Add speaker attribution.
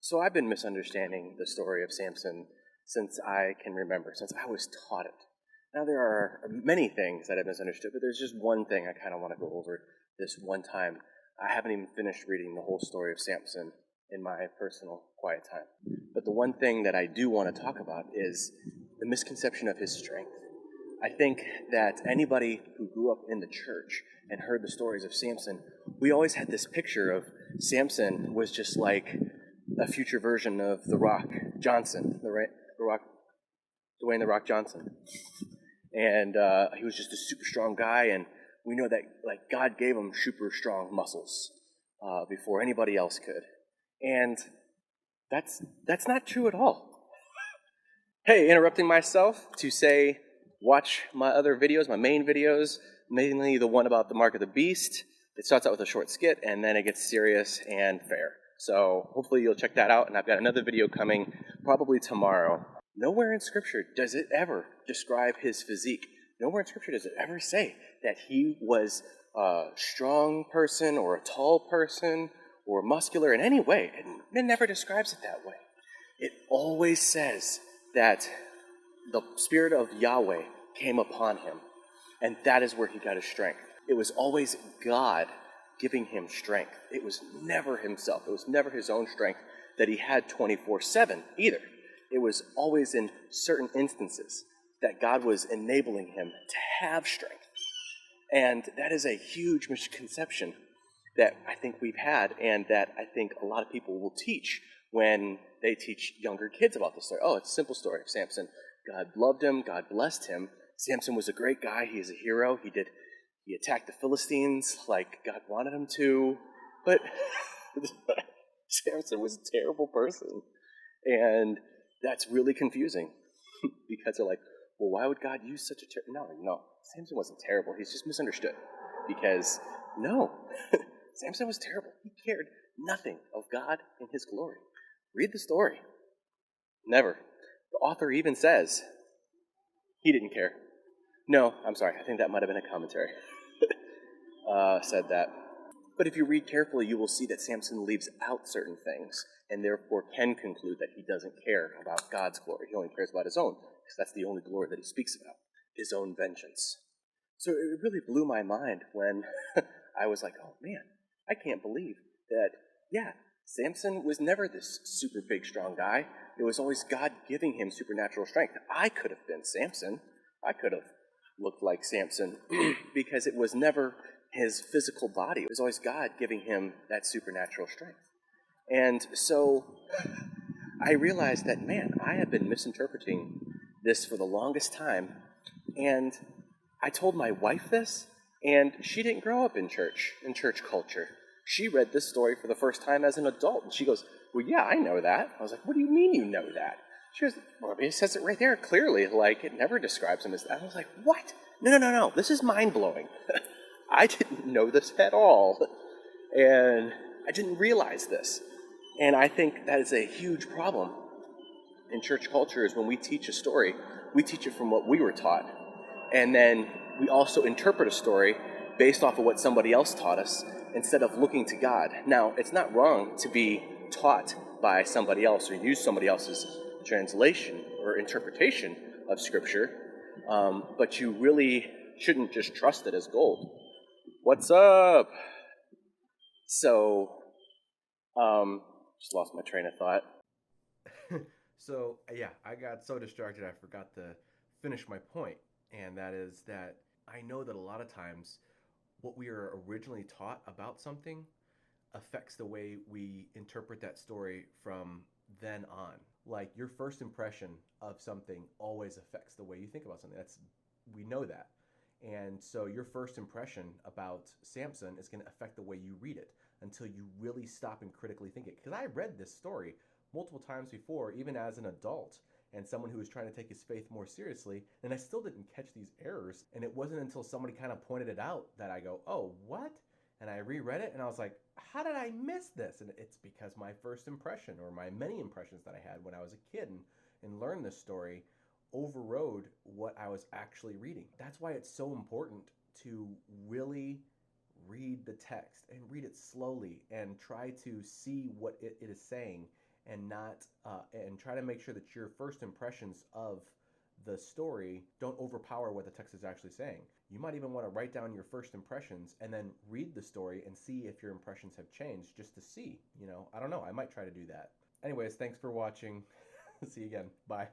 Speaker 1: So I've been misunderstanding the story of Samson since I can remember, since I was taught it. Now, there are many things that I've misunderstood, but there's just one thing I kind of want to go over this one time. I haven't even finished reading the whole story of Samson in my personal quiet time. But the one thing that I do want to talk about is the misconception of his strength. I think that anybody who grew up in the church and heard the stories of Samson, we always had this picture of Samson was just like a future version of The Rock Johnson, Dwayne The Rock Johnson. And he was just a super strong guy, and we know that like God gave him super strong muscles before anybody else could. And that's not true at all. Hey, interrupting myself to say, watch my other videos, my main videos, mainly the one about the mark of the beast. It starts out with a short skit, and then it gets serious and fair. So hopefully you'll check that out, and I've got another video coming probably tomorrow. Nowhere in Scripture does it ever describe his physique. Nowhere in Scripture does it ever say that he was a strong person or a tall person or muscular in any way. It never describes it that way. It always says that the Spirit of Yahweh came upon him, and that is where he got his strength. It was always God giving him strength. It was never himself. It was never his own strength that he had 24/7 either. It was always in certain instances that God was enabling him to have strength. And that is a huge misconception that I think we've had, and that I think a lot of people will teach when they teach younger kids about the story. Oh, it's a simple story of Samson. God loved him. God blessed him. Samson was a great guy. He's a hero. He attacked the Philistines like God wanted him to. But Samson was a terrible person. And that's really confusing because they're like, well, why would God use such a No, Samson wasn't terrible. He's just misunderstood. Because, no, Samson was terrible. He cared nothing of God and his glory. Read the story. Never. The author even says he didn't care. No, I'm sorry. I think that might have been a commentary. Said that. But if you read carefully, you will see that Samson leaves out certain things and therefore can conclude that he doesn't care about God's glory. He only cares about his own, because that's the only glory that he speaks about, his own vengeance. So it really blew my mind when I was like, oh man, I can't believe that, yeah, Samson was never this super big, strong guy. It was always God giving him supernatural strength. I could have been Samson. I could have looked like Samson because it was never his physical body. It was always God giving him that supernatural strength. And so I realized that, man, I have been misinterpreting this for the longest time. And I told my wife this, and she didn't grow up in church culture. She read this story for the first time as an adult, and she goes, well, yeah, I know that. I was like, what do you mean you know that? She goes, well, it says it right there clearly, like it never describes him as that. I was like, what? No, this is mind-blowing. I didn't know this at all, and I didn't realize this. And I think that is a huge problem in church culture is when we teach a story, we teach it from what we were taught. And then we also interpret a story based off of what somebody else taught us instead of looking to God. Now, it's not wrong to be taught by somebody else or use somebody else's translation or interpretation of Scripture, but you really shouldn't just trust it as gold. What's up? So, just lost my train of thought.
Speaker 2: So, yeah, I got so distracted I forgot to finish my point. And that is that I know that a lot of times what we are originally taught about something affects the way we interpret that story from then on. Like your first impression of something always affects the way you think about something. We know that. And so your first impression about Samson is going to affect the way you read it until you really stop and critically think it. Because I read this story multiple times before, even as an adult and someone who was trying to take his faith more seriously, and I still didn't catch these errors. And it wasn't until somebody kind of pointed it out that I go, oh, what? And I reread it and I was like, how did I miss this? And it's because my first impression, or my many impressions that I had when I was a kid and learned this story, overrode what I was actually reading. That's why it's so important to really read the text and read it slowly and try to see what it is saying and not and try to make sure that your first impressions of the story don't overpower what the text is actually saying. You might even want to write down your first impressions and then read the story and see if your impressions have changed, just to see. I don't know. I might try to do that. Anyways, thanks for watching. See you again. Bye.